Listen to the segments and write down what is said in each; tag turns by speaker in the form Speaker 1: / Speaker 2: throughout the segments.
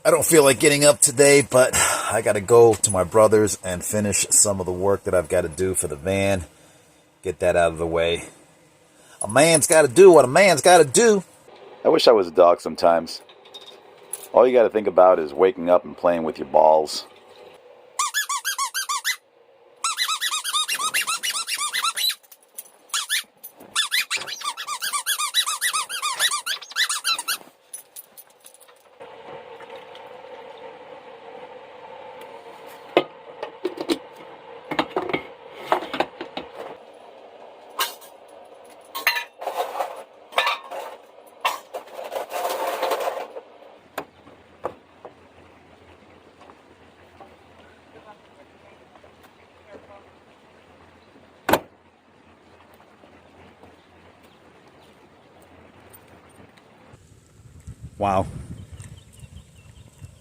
Speaker 1: I don't feel like getting up today, but I got to go to my brother's and finish some of the work that I've got to do for the van. Get that out of the way. A man's got to do what a man's got to do. I wish I was a dog sometimes. All you got to think about is waking up and playing with your balls. Wow.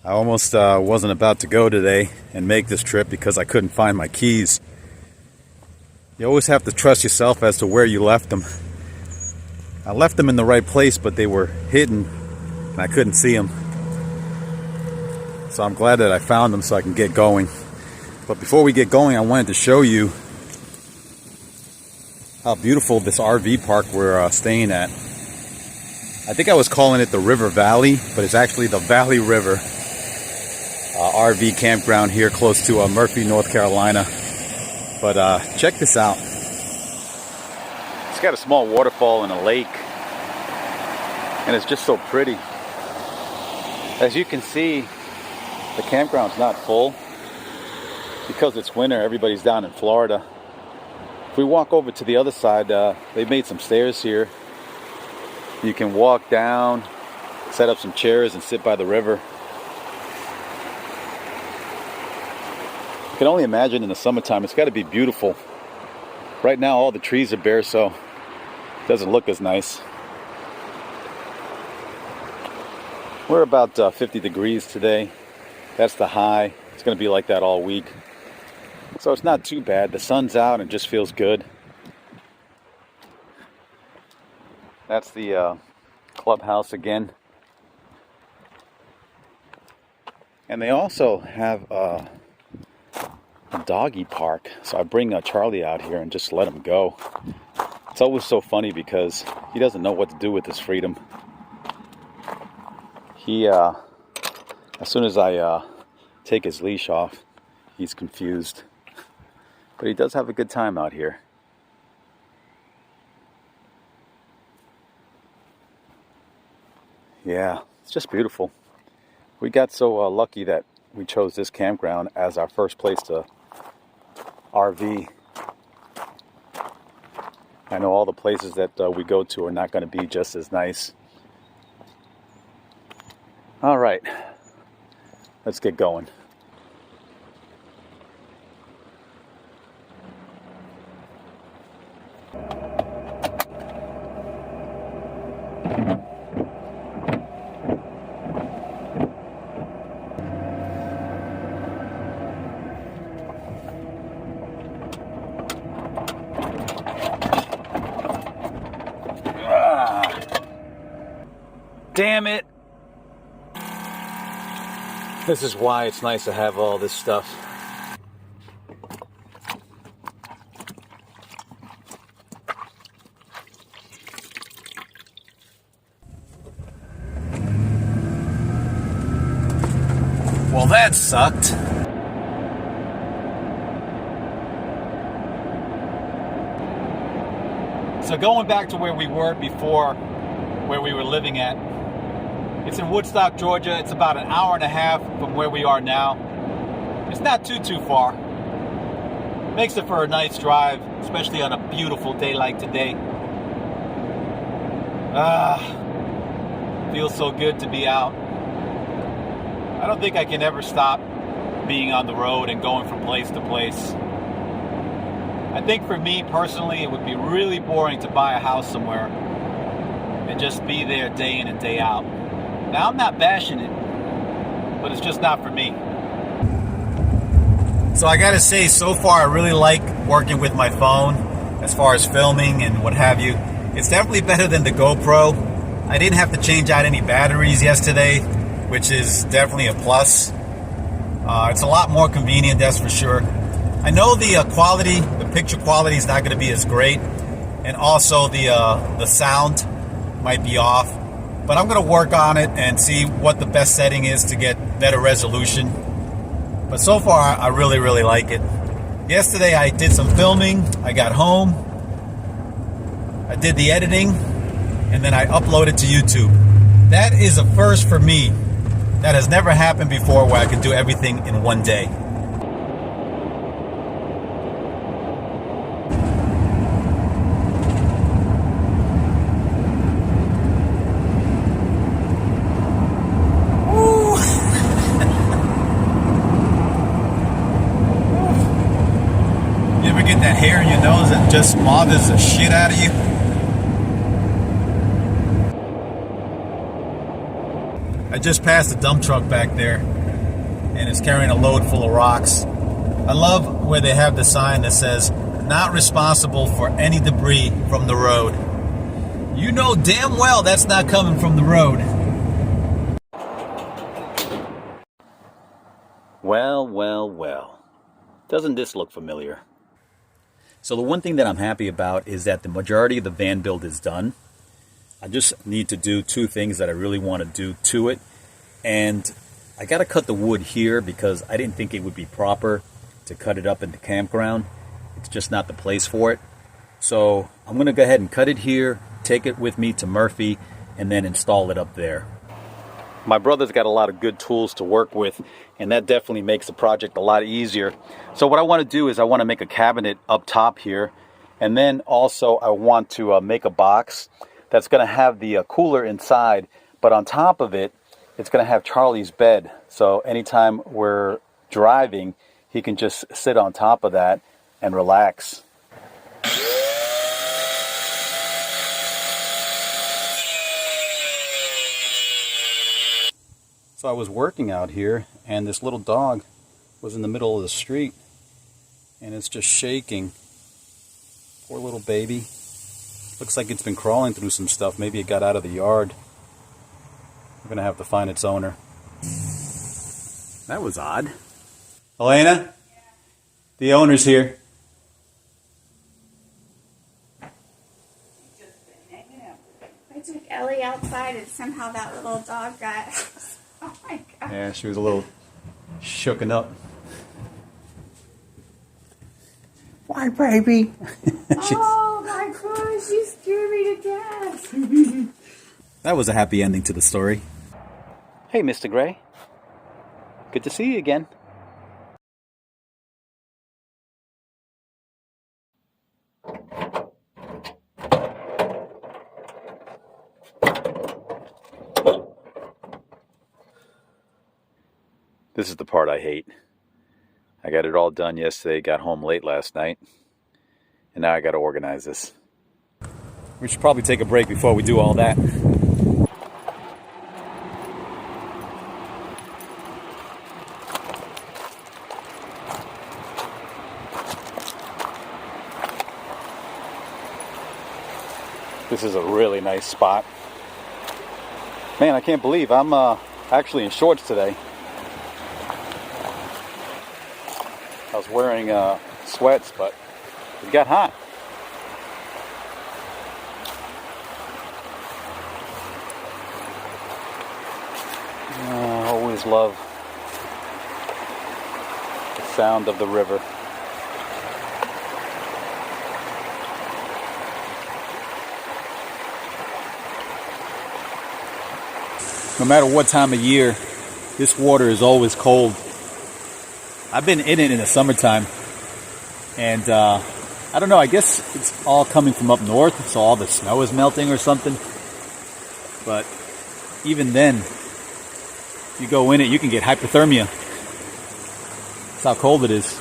Speaker 1: I almost wasn't about to go today and make this trip because I couldn't find my keys. You always have to trust yourself as to where you left them. I left them in the right place, but they were hidden and I couldn't see them. So I'm glad that I found them so I can get going. But before we get going, I wanted to show you how beautiful this RV park we're staying at. I think I was calling it the River Valley, but it's actually the Valley River RV campground here close to Murphy, North Carolina. But check this out. It's got a small waterfall and a lake, and it's just so pretty. As you can see, the campground's not full. Because it's winter, everybody's down in Florida. If we walk over to the other side, they've made some stairs here. You can walk down, set up some chairs and sit by the river. You can only imagine in the summertime, it's got to be beautiful. Right now all the trees are bare, so it doesn't look as nice. We're about 50 degrees today. That's the high. It's going to be like that all week. So it's not too bad. The sun's out and it just feels good. That's the clubhouse again. And they also have a doggy park. So I bring Charlie out here and just let him go. It's always so funny because he doesn't know what to do with his freedom. He, as soon as I take his leash off, he's confused. But he does have a good time out here. Yeah, it's just beautiful. We got so lucky that we chose this campground as our first place to RV. I know all the places that we go to are not going to be just as nice. All right, let's get going. Damn it! This is why it's nice to have all this stuff. Well, that sucked. So going back to where we were before, where we were living at, it's in Woodstock, Georgia. It's about an hour and a half from where we are now. It's not too far. Makes it for a nice drive, especially on a beautiful day like today. Feels so good to be out. I don't think I can ever stop being on the road and going from place to place. I think for me personally, it would be really boring to buy a house somewhere and just be there day in and day out. Now, I'm not bashing it, but it's just not for me. So I gotta say, so far I really like working with my phone as far as filming and what have you. It's definitely better than the GoPro. I didn't have to change out any batteries yesterday. which is definitely a plus. It's a lot more convenient, that's for sure. I know the quality, the picture quality is not going to be as great, and also the sound might be off. But I'm going to work on it and see what the best setting is to get better resolution. But so far, I really, really like it. Yesterday, I did some filming. I got home. I did the editing, and then I uploaded to YouTube. That is a first for me. That has never happened before where I can do everything in one day. You ever get that hair in your nose that just smothers the shit out of you? I just passed a dump truck back there, and it's carrying a load full of rocks. I love where they have the sign that says, "Not responsible for any debris from the road." You know damn well that's not coming from the road. Well, well, well. Doesn't this look familiar? So the one thing that I'm happy about is that the majority of the van build is done. I just need to do two things that I really want to do to it. And I got to cut the wood here because I didn't think it would be proper to cut it up in the campground. It's just not the place for it. So I'm going to go ahead and cut it here, take it with me to Murphy, and then install it up there. My brother's got a lot of good tools to work with, and that definitely makes the project a lot easier. So what I want to do is I want to make a cabinet up top here, and then also I want to make a box that's going to have the cooler inside, but on top of it, it's going to have Charlie's bed. So anytime we're driving, he can just sit on top of that and relax. So I was working out here, and this little dog was in the middle of the street, and it's just shaking. Poor little baby. Looks like it's been crawling through some stuff. Maybe it got out of the yard. We're going to have to find its owner. That was odd. Elena? Yeah. The owner's here.
Speaker 2: I took Ellie outside and somehow that little dog got... Oh my God.
Speaker 1: Yeah, she was a little shooken up. Why, baby?
Speaker 2: Oh my gosh, you scared me to death.
Speaker 1: That was a happy ending to the story. Hey, Mr. Gray. Good to see you again. This is the part I hate. I got it all done yesterday, got home late last night, and now I got to organize this. We should probably take a break before we do all that. This is a really nice spot. Man, I can't believe I'm actually in shorts today. I was wearing sweats, but it got hot. I always love the sound of the river. No matter what time of year, this water is always cold. I've been in it in the summertime, and I don't know, I guess it's all coming from up north, so all the snow is melting or something. But even then, if you go in it, you can get hypothermia. That's how cold it is.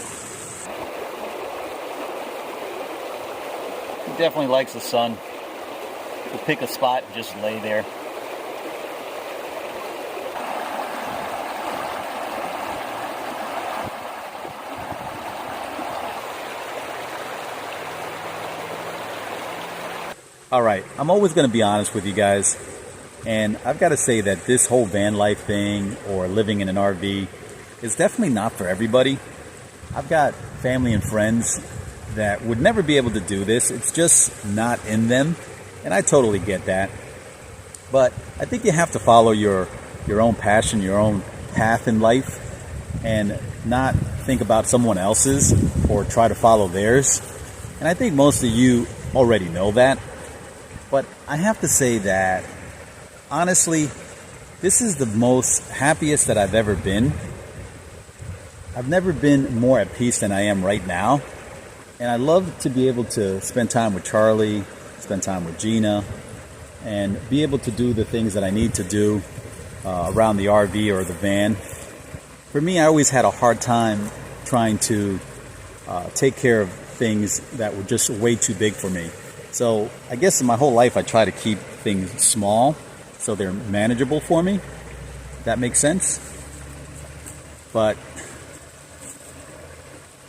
Speaker 1: He definitely likes the sun. We'll pick a spot and just lay there. All right, I'm always going to be honest with you guys. And I've got to say that this whole van life thing or living in an RV is definitely not for everybody. I've got family and friends that would never be able to do this. It's just not in them. And I totally get that. But I think you have to follow your own passion, your own path in life, and not think about someone else's or try to follow theirs. And I think most of you already know that. But I have to say that, honestly, this is the most happiest that I've ever been. I've never been more at peace than I am right now. And I love to be able to spend time with Charlie, spend time with Gina, and be able to do the things that I need to do around the RV or the van. For me, I always had a hard time trying to take care of things that were just way too big for me. So I guess in my whole life, I try to keep things small so they're manageable for me. If that makes sense. But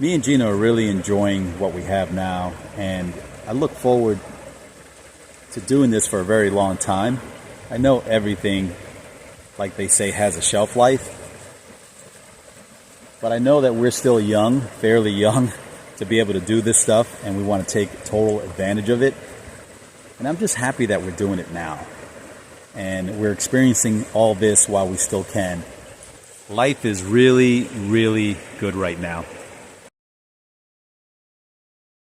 Speaker 1: me and Gina are really enjoying what we have now, and I look forward to doing this for a very long time. I know everything, like they say, has a shelf life, but I know that we're still young, fairly young, to be able to do this stuff, and we want to take total advantage of it. And I'm just happy that we're doing it now, and we're experiencing all this while we still can. Life is really, really good right now.